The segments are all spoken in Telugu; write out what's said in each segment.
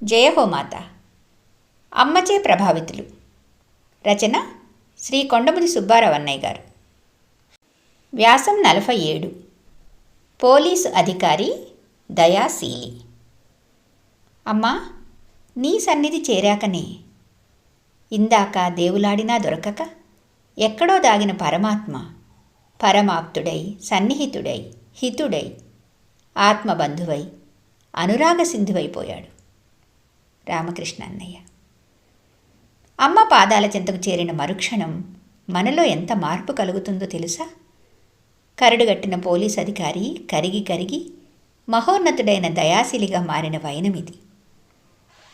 జయ హో మాత. అమ్మచే ప్రభావితులు. రచన శ్రీ కొండముది సుబ్బారావు అన్నయ్య గారు. వ్యాసం 47. పోలీసు అధికారి దయాశీలి. అమ్మా, నీ సన్నిధి చేరాకనే ఇందాక దేవులాడినా దొరకక ఎక్కడో దాగిన పరమాత్మ పరమాప్తుడై, సన్నిహితుడై, హితుడై, ఆత్మబంధువై, అనురాగ సింధువైపోయాడు. రామకృష్ణ అన్నయ్య. అమ్మ పాదాల చెంతకు చేరిన మరుక్షణం మనలో ఎంత మార్పు కలుగుతుందో తెలుసా? కరడుగట్టిన పోలీస్ అధికారి కరిగి కరిగి మహోన్నతుడైన దయాశిలిగా మారిన వైనమిది.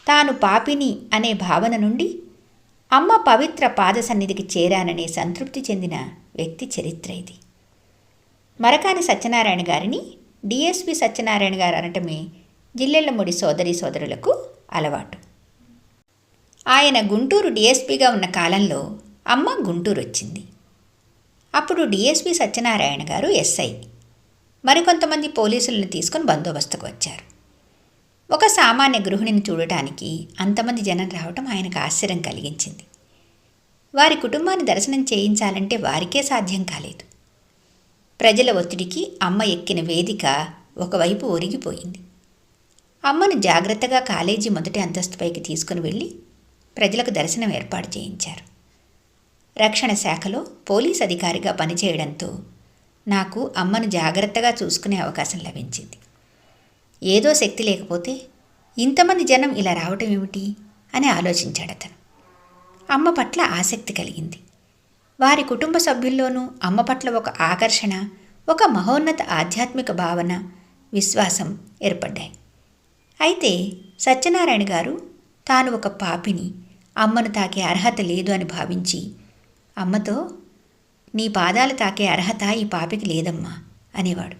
తాను పాపిని అనే భావన నుండి అమ్మ పవిత్ర పాద సన్నిధికి చేరాననే సంతృప్తి చెందిన వ్యక్తి చరిత్ర ఇది. మరకాని సత్యనారాయణ గారిని డిఎస్పి సత్యనారాయణ గారు అనటమే జిల్లెళ్లముడి సోదరీ సోదరులకు అలవాటు. ఆయన గుంటూరు డిఎస్పిగా ఉన్న కాలంలో అమ్మ గుంటూరు వచ్చింది. అప్పుడు డిఎస్పి సత్యనారాయణ గారు ఎస్ఐ, మరికొంతమంది పోలీసులను తీసుకుని బందోబస్తుకు వచ్చారు. ఒక సామాన్య గృహిణిని చూడటానికి అంతమంది జనం రావటం ఆయనకు ఆశ్చర్యం కలిగించింది. వారి కుటుంబాన్ని దర్శనం చేయించాలంటే వారికే సాధ్యం కాలేదు. ప్రజల ఒత్తిడికి అమ్మ ఎక్కిన వేదిక ఒకవైపు ఒరిగిపోయింది. అమ్మను జాగ్రత్తగా కాలేజీ మొదటి అంతస్తుపైకి తీసుకుని వెళ్ళి ప్రజలకు దర్శనం ఏర్పాటు చేయించారు. రక్షణ శాఖలో పోలీస్ అధికారిగా పనిచేయడంతో నాకు అమ్మను జాగ్రత్తగా చూసుకునే అవకాశం లభించింది. ఏదో శక్తి లేకపోతే ఇంతమంది జనం ఇలా రావటం ఏమిటి అని ఆలోచించాడు అతను. అమ్మ పట్ల ఆసక్తి కలిగింది. వారి కుటుంబ సభ్యుల్లోనూ అమ్మ పట్ల ఒక ఆకర్షణ, ఒక మహోన్నత ఆధ్యాత్మిక భావన, విశ్వాసం ఏర్పడ్డాయి. అయితే సత్యనారాయణ గారు తాను ఒక పాపిని, అమ్మను తాకే అర్హత లేదు అని భావించి అమ్మతో, నీ పాదాలు తాకే అర్హత ఈ పాపికి లేదమ్మా అనేవాడు.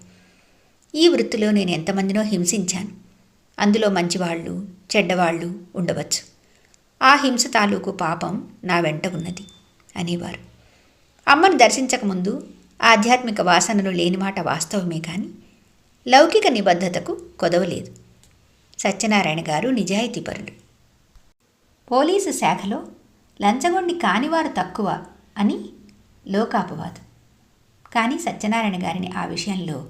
ఈ వృత్తిలో నేను ఎంతమందినో హింసించాను. అందులో మంచివాళ్ళు, చెడ్డవాళ్ళు ఉండవచ్చు. ఆ హింస తాలూకు పాపం నా వెంట ఉన్నది అనేవారు. అమ్మను దర్శించకముందు ఆధ్యాత్మిక వాసనలు లేని మాట వాస్తవమే కానీ లౌకిక నిబద్ధతకు కొదవలేదు. సత్యనారాయణ గారు నిజాయితీపరుడు. పోలీసు శాఖలో లంచగొండి కానివారు తక్కువ అని లోకాపవాదం. కానీ సత్యనారాయణ గారిని ఆ విషయంలో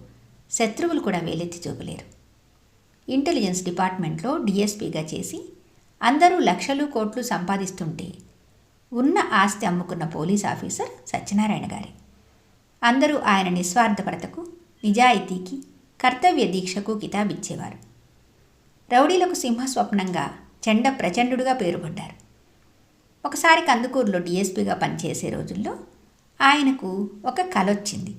శత్రువులు కూడా వేలెత్తి చూపలేరు. ఇంటెలిజెన్స్ డిపార్ట్మెంట్లో డిఎస్పీగా చేసి అందరూ లక్షలు కోట్లు సంపాదిస్తుంటే ఉన్న ఆస్తి అమ్ముకున్న పోలీస్ ఆఫీసర్ సత్యనారాయణ గారే. అందరూ ఆయన నిస్వార్థపరతకు, నిజాయితీకి, కర్తవ్య దీక్షకు కితాబిచ్చేవారు. రౌడీలకు సింహస్వప్నంగా చెండ ప్రచండుడుగా పేరుపడ్డారు. ఒకసారి కందుకూరులో డిఎస్పీగా పనిచేసే రోజుల్లో ఆయనకు ఒక కల వచ్చింది.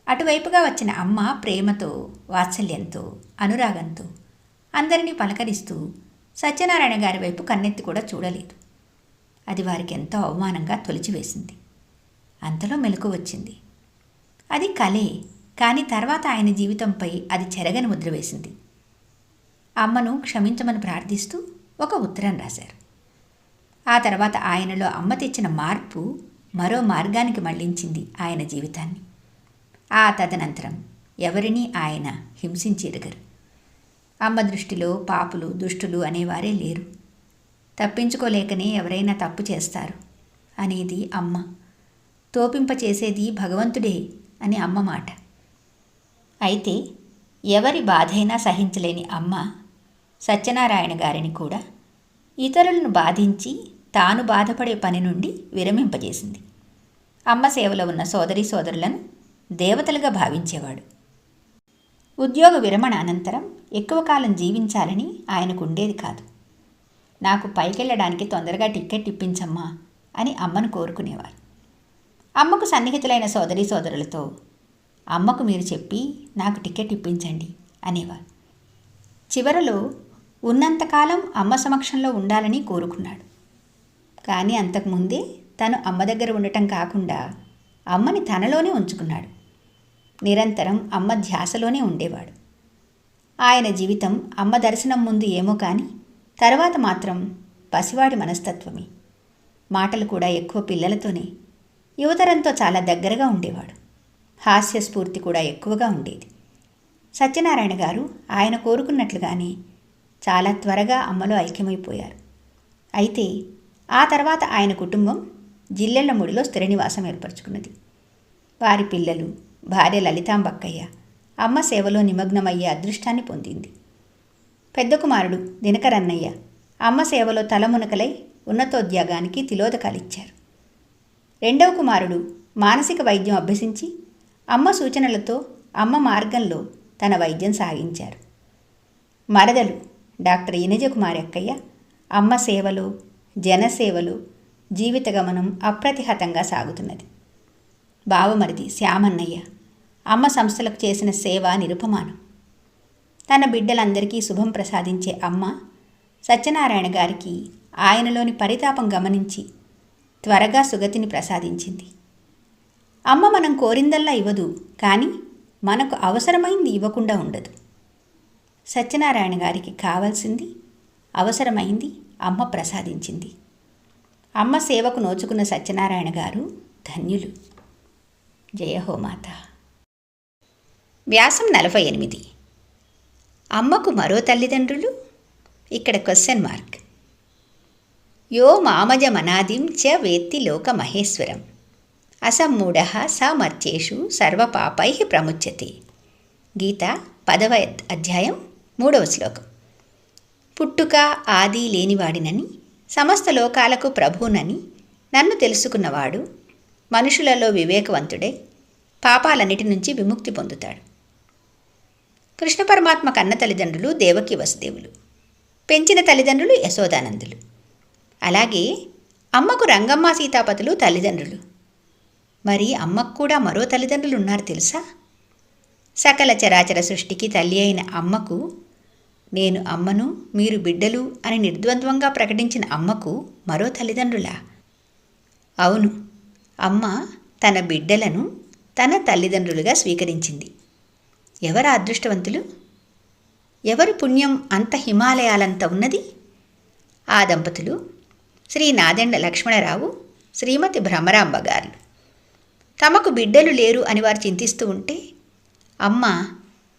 అటువైపుగా వచ్చిన అమ్మ ప్రేమతో, వాత్సల్యంతో, అనురాగంతో అందరినీ పలకరిస్తూ సత్యనారాయణ గారి వైపు కన్నెత్తి కూడా చూడలేదు. అది వారికి ఎంతో అవమానంగా తొలిచివేసింది. అంతలో మెలకు వచ్చింది. అది కలే, కానీ తర్వాత ఆయన జీవితంపై అది చెరగని ముద్ర వేసింది. అమ్మను క్షమించమని ప్రార్థిస్తూ ఒక ఉత్తరం రాశారు. ఆ తర్వాత ఆయనలో అమ్మ తెచ్చిన మార్పు మరో మార్గానికి మళ్లించింది ఆయన జీవితాన్ని. ఆ తదనంతరం ఎవరినీ ఆయన హింసించెరుగరు. అమ్మ దృష్టిలో పాపులు, దుష్టులు అనేవారే లేరు. తప్పించుకోలేకనే ఎవరైనా తప్పు చేస్తారు అనేది అమ్మ. తోపింపచేసేది భగవంతుడే అని అమ్మ మాట. అయితే ఎవరి బాధైనా సహించలేని అమ్మ సత్యనారాయణ గారిని కూడా ఇతరులను బాధించి తాను బాధపడే పని నుండి విరమింపజేసింది. అమ్మ సేవలో ఉన్న సోదరీ సోదరులను దేవతలుగా భావించేవాడు. ఉద్యోగ విరమణ అనంతరం ఎక్కువ కాలం జీవించాలని ఆయనకు ఉండేది కాదు. నాకు పైకెళ్ళడానికి తొందరగా టిక్కెట్ ఇప్పించమ్మా అని అమ్మను కోరుకునేవారు. అమ్మకు సన్నిహితులైన సోదరీ సోదరులతో, అమ్మకు మీరు చెప్పి నాకు టిక్కెట్ ఇప్పించండి అనేవారు. చివరలో ఉన్నంతకాలం అమ్మ సమక్షంలో ఉండాలని కోరుకున్నాడు. కానీ అంతకుముందే తను అమ్మ దగ్గర ఉండటం కాకుండా అమ్మని తనలోనే ఉంచుకున్నాడు. నిరంతరం అమ్మ ధ్యాసలోనే ఉండేవాడు. ఆయన జీవితం అమ్మ దర్శనం ముందు ఏమో కానీ తర్వాత మాత్రం పసివాడి మనస్తత్వమే. మాటలు కూడా ఎక్కువ పిల్లలతోనే. యువతరంతో చాలా దగ్గరగా ఉండేవాడు. హాస్యస్ఫూర్తి కూడా ఎక్కువగా ఉండేది. సత్యనారాయణ గారు ఆయన కోరుకున్నట్లుగానే చాలా త్వరగా అమ్మలో ఐక్యమైపోయారు. అయితే ఆ తర్వాత ఆయన కుటుంబం జిల్లెళ్లమూడిలో స్థిర నివాసం ఏర్పరచుకున్నది. వారి పిల్లలు, భార్య లలితాంబక్కయ్య అమ్మ సేవలో నిమగ్నమయ్యే అదృష్టాన్ని పొందింది. పెద్ద కుమారుడు దినకరన్నయ్య అమ్మ సేవలో తలమునకలై ఉన్నతోద్యోగానికి తిలోదకాలిచ్చారు. రెండవ కుమారుడు మానసిక వైద్యం అభ్యసించి అమ్మ సూచనలతో అమ్మ మార్గంలో తన వైద్యం సాగించారు. మరదలు డాక్టర్ ఇనజకుమారి అక్కయ్య అమ్మ సేవలో, జనసేవలో జీవిత గమనం అప్రతిహతంగా సాగుతున్నది. బావమరిది శ్యామన్నయ్య అమ్మ సంస్థలకు చేసిన సేవ నిరుపమానం. తన బిడ్డలందరికీ శుభం ప్రసాదించే అమ్మ సత్యనారాయణ గారికి ఆయనలోని పరితాపం గమనించి త్వరగా సుగతిని ప్రసాదించింది. అమ్మ మనం కోరిందల్లా ఇవ్వదు, కానీ మనకు అవసరమైంది ఇవ్వకుండా ఉండదు. సత్యనారాయణ గారికి కావాల్సింది, అవసరమైంది అమ్మ ప్రసాదించింది. అమ్మ సేవకు నోచుకున్న సత్యనారాయణ గారు ధన్యులు. జయహోమాత. వ్యాసం 48. అమ్మకు మరో తల్లిదండ్రులు? ఇక్కడ క్వశ్చన్ మార్క్. యో మామజమనాదిం చ వేత్తి లోక మహేశ్వరం అసమ్మూఢ స మర్త్యేషు సర్వపాపై ప్రముచ్యతే. గీత 10వ అధ్యాయం 3వ శ్లోకం. పుట్టుక ఆది లేనివాడినని, సమస్త లోకాలకు ప్రభువునని నన్ను తెలుసుకున్నవాడు మనుషులలో వివేకవంతుడై పాపాలన్నిటి నుంచి విముక్తి పొందుతాడు. కృష్ణ పరమాత్మ కన్న తల్లిదండ్రులు దేవకి వసుదేవులు, పెంచిన తల్లిదండ్రులు యశోదానందులు. అలాగే అమ్మకు రంగమ్మ సీతాపతులు తల్లిదండ్రులు. మరి అమ్మకు కూడా మరో తల్లిదండ్రులు ఉన్నారు తెలుసా? సకల చరాచర సృష్టికి తల్లి అయిన అమ్మకు, నేను అమ్మను మీరు బిడ్డలు అని నిర్ద్వంద్వంగా ప్రకటించిన అమ్మకు మరో తల్లిదండ్రులా? అవును, అమ్మ తన బిడ్డలను తన తల్లిదండ్రులుగా స్వీకరించింది. ఎవరు అదృష్టవంతులు? ఎవరు పుణ్యం అంత హిమాలయాలంత ఉన్నది? ఆ దంపతులు శ్రీ నాదెండ్ల లక్ష్మణరావు, శ్రీమతి భ్రమరాంబ గారు. తమకు బిడ్డలు లేరు అని వారు చింతిస్తూ ఉంటే అమ్మ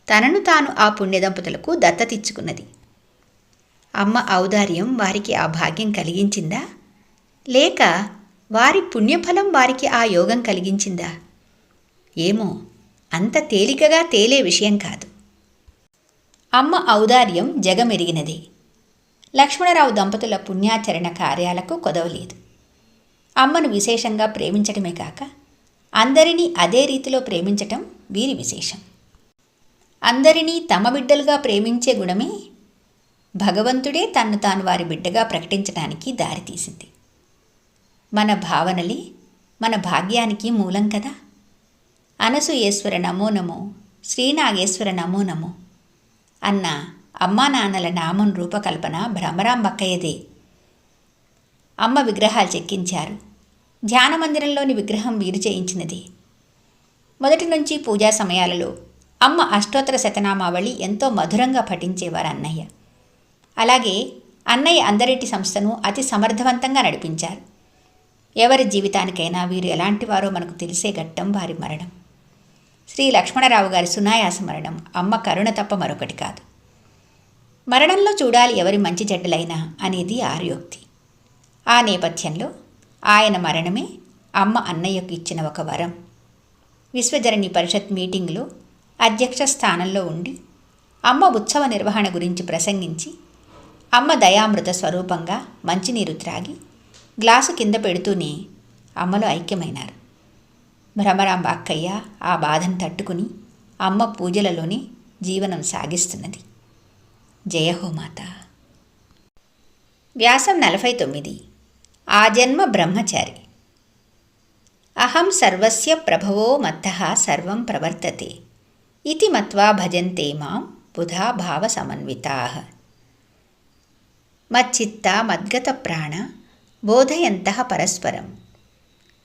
తనను తాను ఆ పుణ్యదంపతులకు దత్తతిచ్చుకున్నది. అమ్మ ఔదార్యం వారికి ఆ భాగ్యం కలిగించిందా, లేక వారి పుణ్యఫలం వారికి ఆ యోగం కలిగించిందా? ఏమో, అంత తేలికగా తేలే విషయం కాదు. అమ్మ ఔదార్యం జగమెరిగినదే. లక్ష్మణరావు దంపతుల పుణ్యాచరణ కార్యాలకు కొదవలేదు. అమ్మను విశేషంగా ప్రేమించటమే కాక అందరినీ అదే రీతిలో ప్రేమించటం వీరి విశేషం. అందరినీ తమ బిడ్డలుగా ప్రేమించే గుణమే భగవంతుడే తన్ను తాను వారి బిడ్డగా ప్రకటించడానికి దారితీసింది. మన భావనలే మన భాగ్యానికి మూలం కదా. అనసూయేశ్వర నమో నమో, శ్రీనాగేశ్వర నమో నమో అన్న అమ్మా నాన్నల నామం రూపకల్పన భ్రమరాంబక్కయ్యదే. అమ్మ విగ్రహాలు చెక్కించారు. ధ్యాన మందిరంలోని విగ్రహం వీరు చేయించినది. మొదటి నుంచి పూజా సమయాలలో అమ్మ అష్టోత్తర శతనామావళి ఎంతో మధురంగా పఠించేవారు అన్నయ్య. అలాగే అన్నయ్య అందరిటి సంస్థను అతి సమర్థవంతంగా నడిపించారు. ఎవరి జీవితానికైనా వీరు ఎలాంటి వారో మనకు తెలిసే ఘట్టం వారి మరణం. శ్రీ లక్ష్మణరావు గారి సునాయాస మరణం అమ్మ కరుణ తప్ప మరొకటి కాదు. మరణంలో చూడాలి ఎవరి మంచి చెడ్డలైనా అనేది ఆర్యోక్తి. ఆ నేపథ్యంలో ఆయన మరణమే అమ్మ అన్నయ్యకు ఇచ్చిన ఒక వరం. విశ్వజనని పరిషత్ మీటింగ్లో అధ్యక్ష స్థానంలో ఉండి అమ్మ ఉత్సవ నిర్వహణ గురించి ప్రసంగించి అమ్మ దయామృత స్వరూపంగా మంచినీరు త్రాగి గ్లాసు కింద పెడుతూనే అమ్మలో ఐక్యమైనారు. భ్రమరాంబ అక్కయ్య ఆ బాధను తట్టుకుని అమ్మ పూజలలోనే జీవనం సాగిస్తున్నది. జయహోమాత. వ్యాసం 49. ఆ జన్మ బ్రహ్మచారి. అహం సర్వస్య ప్రభవో మత్తః సర్వం ప్రవర్తతే ఇతి మత్వా భజంతే మాం బుధా భావ సమన్వితాః. మచ్చిత్త మద్గత ప్రాణ బోధయంతః పరస్పరం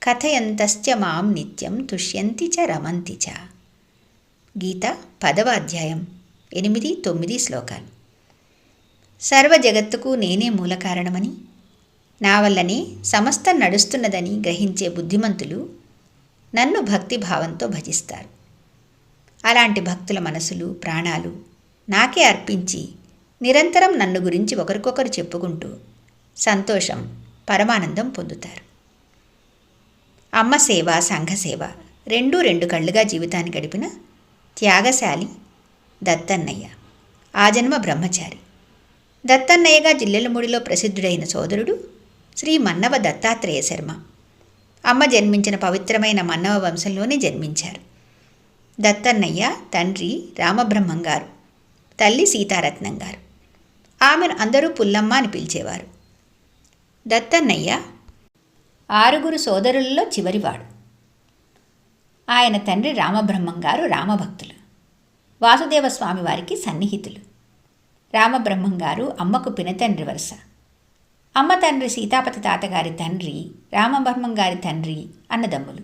కథయంతశ్చ మాం నిత్యం తుష్యంతి చ రమంతి చ. గీత 10వ అధ్యాయం 8, 9 శ్లోకాలు. సర్వ జగత్తుకు నేనే మూల కారణమని, నా వల్లనే సమస్తం నడుస్తున్నదని గ్రహించే బుద్ధిమంతులు నన్ను భక్తిభావంతో భజిస్తారు. అలాంటి భక్తుల మనసులు ప్రాణాలు నాకే అర్పించి నిరంతరం నన్ను గురించి ఒకరికొకరు చెప్పుకుంటూ సంతోషం, పరమానందం పొందుతారు. అమ్మ సేవ, సంఘసేవ రెండూ రెండు కళ్ళుగా జీవితాన్ని గడిపిన త్యాగశాలి దత్తన్నయ్య. ఆ జన్మ బ్రహ్మచారి. దత్తన్నయ్యగా జిల్లెలమూడిలో ప్రసిద్ధుడైన సోదరుడు శ్రీ మన్నవ దత్తాత్రేయ శర్మ. అమ్మ జన్మించిన పవిత్రమైన మన్నవ వంశంలోనే జన్మించారు. దత్తన్నయ్య తండ్రి రామబ్రహ్మం గారు, తల్లి సీతారత్నం గారు. ఆమెను అందరూ పుల్లమ్మ అని పిలిచేవారు. దత్తన్నయ్య 6 సోదరులలో చివరివాడు. ఆయన తండ్రి రామబ్రహ్మం గారు రామభక్తులు, వాసుదేవస్వామి వారికి సన్నిహితులు. రామబ్రహ్మం గారు అమ్మకు పినతండ్రి వరుస. అమ్మ తండ్రి సీతాపతి తాతగారి తండ్రి రామబ్రహ్మం గారి తండ్రి అన్నదమ్ములు.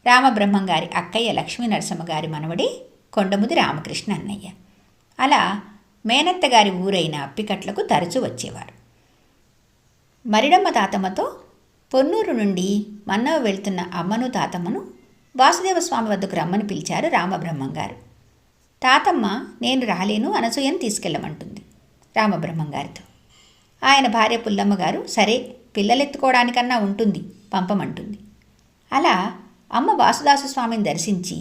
రామబ్రహ్మం గారి అక్కయ్య లక్ష్మీ నరసమ్మ గారి మనవడే కొండముది రామకృష్ణ అన్నయ్య. అలా మేనత్త గారి ఊరైన అప్పికట్లకు తరచూ వచ్చేవారు. మరిడమ్మ తాతమ్మతో పొన్నూరు నుండి మన్నవ వెళ్తున్న అమ్మను తాతమ్మను వాసుదేవస్వామి వద్దకు రమ్మని పిలిచారు రామబ్రహ్మం గారు. తాతమ్మ నేను రాలేను, అనసూయను తీసుకెళ్ళమంటుంది రామబ్రహ్మం గారితో. ఆయన భార్య పుల్లమ్మ గారు సరే పిల్లలెత్తుకోవడానికన్నా ఉంటుంది పంపమంటుంది. అలా అమ్మ వాసుదాసస్వామిని దర్శించి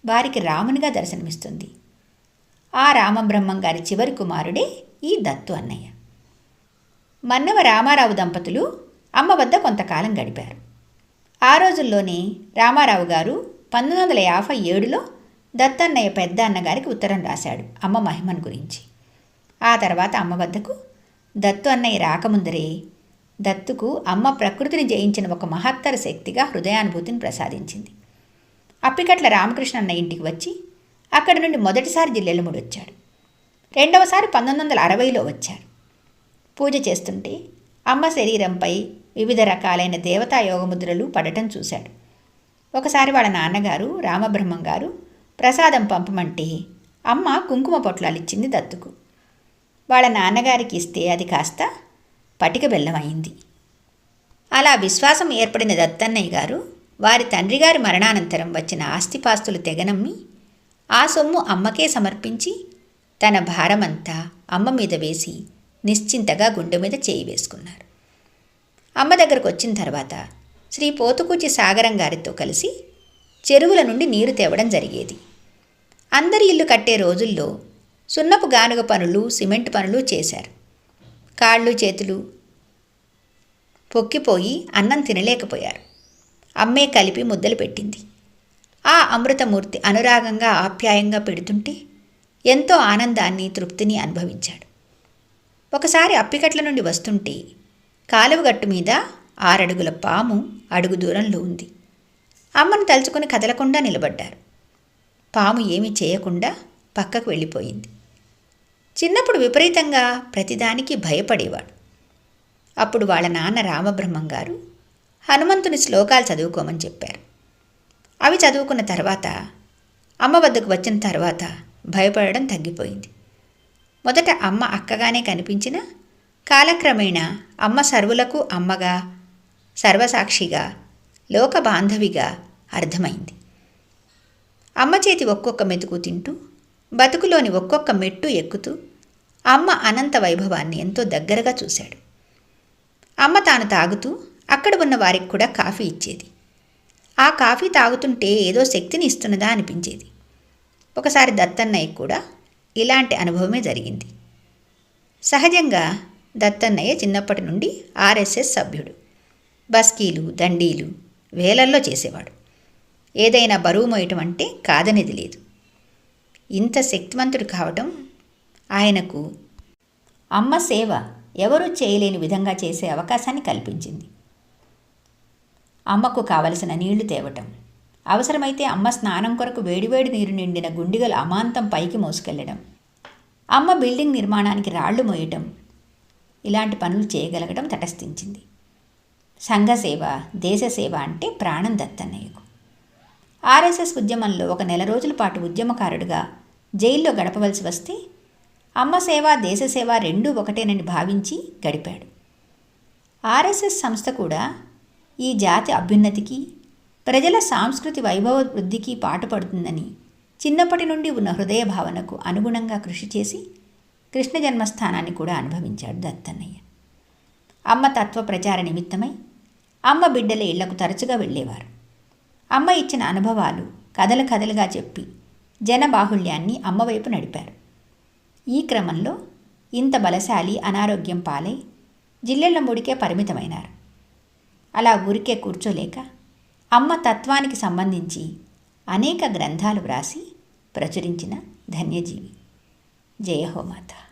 వారికి రామునిగా దర్శనమిస్తుంది. ఆ రామబ్రహ్మం గారి చివరి కుమారుడే ఈ దత్తు అన్నయ్య. మన్నవ రామారావు దంపతులు అమ్మ వద్ద కొంతకాలం గడిపారు. ఆ రోజుల్లోనే రామారావు గారు 1957లో దత్తన్నయ్య పెద్ద అన్నగారికి ఉత్తరం రాశాడు అమ్మ మహిమను గురించి. ఆ తర్వాత అమ్మ వద్దకు దత్తు అన్నయ్య రాకముందరే దత్తుకు అమ్మ ప్రకృతిని జయించిన ఒక మహత్తర శక్తిగా హృదయానుభూతిని ప్రసాదించింది. అప్పికట్ల రామకృష్ణ అన్న ఇంటికి వచ్చి అక్కడి నుండి మొదటిసారి జిల్లెలమూడి వచ్చాడు. రెండవసారి 1960లో వచ్చారు. పూజ చేస్తుంటే అమ్మ శరీరంపై వివిధ రకాలైన దేవతా యోగముద్రలు పడటం చూశాడు. ఒకసారి వాళ్ళ నాన్నగారు రామబ్రహ్మం గారు ప్రసాదం పంపమంటే అమ్మ కుంకుమ పొట్లాలిచ్చింది దత్తుకు. వాళ్ళ నాన్నగారికి ఇస్తే అది కాస్త పటిక బెల్లమైంది. అలా విశ్వాసం ఏర్పడిన దత్తన్నయ్య గారు వారి తండ్రిగారి మరణానంతరం వచ్చిన ఆస్తిపాస్తులు తెగనమ్మి ఆ సొమ్ము అమ్మకే సమర్పించి తన భారమంతా అమ్మ మీద వేసి నిశ్చింతగా గుండె మీద చేయి వేసుకున్నారు. అమ్మ దగ్గరకు వచ్చిన తర్వాత శ్రీ పోతుకూచి సాగరం గారితో కలిసి చెరువుల నుండి నీరు తేవడం జరిగేది. అందరి ఇల్లు కట్టే రోజుల్లో సున్నపు గానుగ పనులు, సిమెంట్ పనులు చేశారు. కాళ్ళు చేతులు పొక్కిపోయి అన్నం తినలేకపోయారు. అమ్మే కలిపి ముద్దలు పెట్టింది. ఆ అమృతమూర్తి అనురాగంగా ఆప్యాయంగా పెడుతుంటే ఎంతో ఆనందాన్ని, తృప్తిని అనుభవించాడు. ఒకసారి అప్పికట్ల నుండి వస్తుంటే కాలువగట్టు మీద 6 అడుగుల పాము అడుగు దూరంలో ఉంది. అమ్మను తలుచుకుని కదలకుండా నిలబడ్డారు. పాము ఏమీ చేయకుండా పక్కకు వెళ్ళిపోయింది. చిన్నప్పుడు విపరీతంగా ప్రతిదానికి భయపడేవాడు. అప్పుడు వాళ్ళ నాన్న రామబ్రహ్మం గారు హనుమంతుని శ్లోకాలు చదువుకోమని చెప్పారు. అవి చదువుకున్న తర్వాత అమ్మ వద్దకు వచ్చిన తర్వాత భయపడడం తగ్గిపోయింది. మొదట అమ్మ అక్కగానే కనిపించినా కాలక్రమేణా అమ్మ సర్వులకు అమ్మగా, సర్వసాక్షిగా, లోక బాంధవిగా అర్థమైంది. అమ్మ చేతి ఒక్కొక్క మెతుకు తింటూ, బతుకులోని ఒక్కొక్క మెట్టు ఎక్కుతూ అమ్మ అనంత వైభవాన్ని ఎంతో దగ్గరగా చూశాడు. అమ్మ తాను తాగుతూ అక్కడ ఉన్న వారికి కూడా కాఫీ ఇచ్చేది. ఆ కాఫీ తాగుతుంటే ఏదో శక్తిని ఇస్తున్నదా అనిపించేది. ఒకసారి దత్తన్నయ్య కూడా ఇలాంటి అనుభవమే జరిగింది. సహజంగా దత్తన్నయ్య చిన్నప్పటి నుండి ఆర్ఎస్ఎస్ సభ్యుడు. బస్కీలు, దండీలు వేలల్లో చేసేవాడు. ఏదైనా బరువు మోయటం అంటే కాదనేది లేదు. ఇంత శక్తివంతుడు కావటం ఆయనకు అమ్మ సేవ ఎవరూ చేయలేని విధంగా చేసే అవకాశాన్ని కల్పించింది. అమ్మకు కావలసిన నీళ్లు తేవటం, అవసరమైతే అమ్మ స్నానం కొరకు వేడివేడి నీరు నిండిన గుండిగలు అమాంతం పైకి మోసుకెళ్లడం, అమ్మ బిల్డింగ్ నిర్మాణానికి రాళ్లు మోయటం, ఇలాంటి పనులు చేయగలగడం తటస్థించింది. సంఘసేవ, దేశసేవ అంటే ప్రాణం దత్తన్నయ్యకు. ఆర్ఎస్ఎస్ ఉద్యమంలో 1 నెల రోజుల పాటు ఉద్యమకారుడిగా జైల్లో గడపవలసి వస్తే అమ్మ సేవ, దేశసేవ రెండూ ఒకటేనని భావించి గడిపాడు. ఆర్ఎస్ఎస్ సంస్థ కూడా ఈ జాతి అభ్యున్నతికి, ప్రజల సాంస్కృతి వైభవ వృద్ధికి పాటుపడుతుందని చిన్నప్పటి నుండి ఉన్న హృదయ భావనకు అనుగుణంగా కృషి చేసి కృష్ణ జన్మస్థానాన్ని కూడా అనుభవించాడు దత్తన్నయ్య. అమ్మ తత్వ ప్రచార నిమిత్తమై అమ్మ బిడ్డల ఇళ్లకు తరచుగా వెళ్ళేవారు. అమ్మ ఇచ్చిన అనుభవాలు కథలు కథలుగా చెప్పి జనబాహుళ్యాన్ని అమ్మవైపు నడిపారు. ఈ క్రమంలో ఇంత బలశాలి అనారోగ్యం పాలై జిల్లెళ్ల ముడికే పరిమితమైనారు. అలా ఊరికే కూర్చోలేక అమ్మ తత్వానికి సంబంధించి అనేక గ్రంథాలు వ్రాసి ప్రచురించిన ధన్యజీవి. జయ హో మాతా.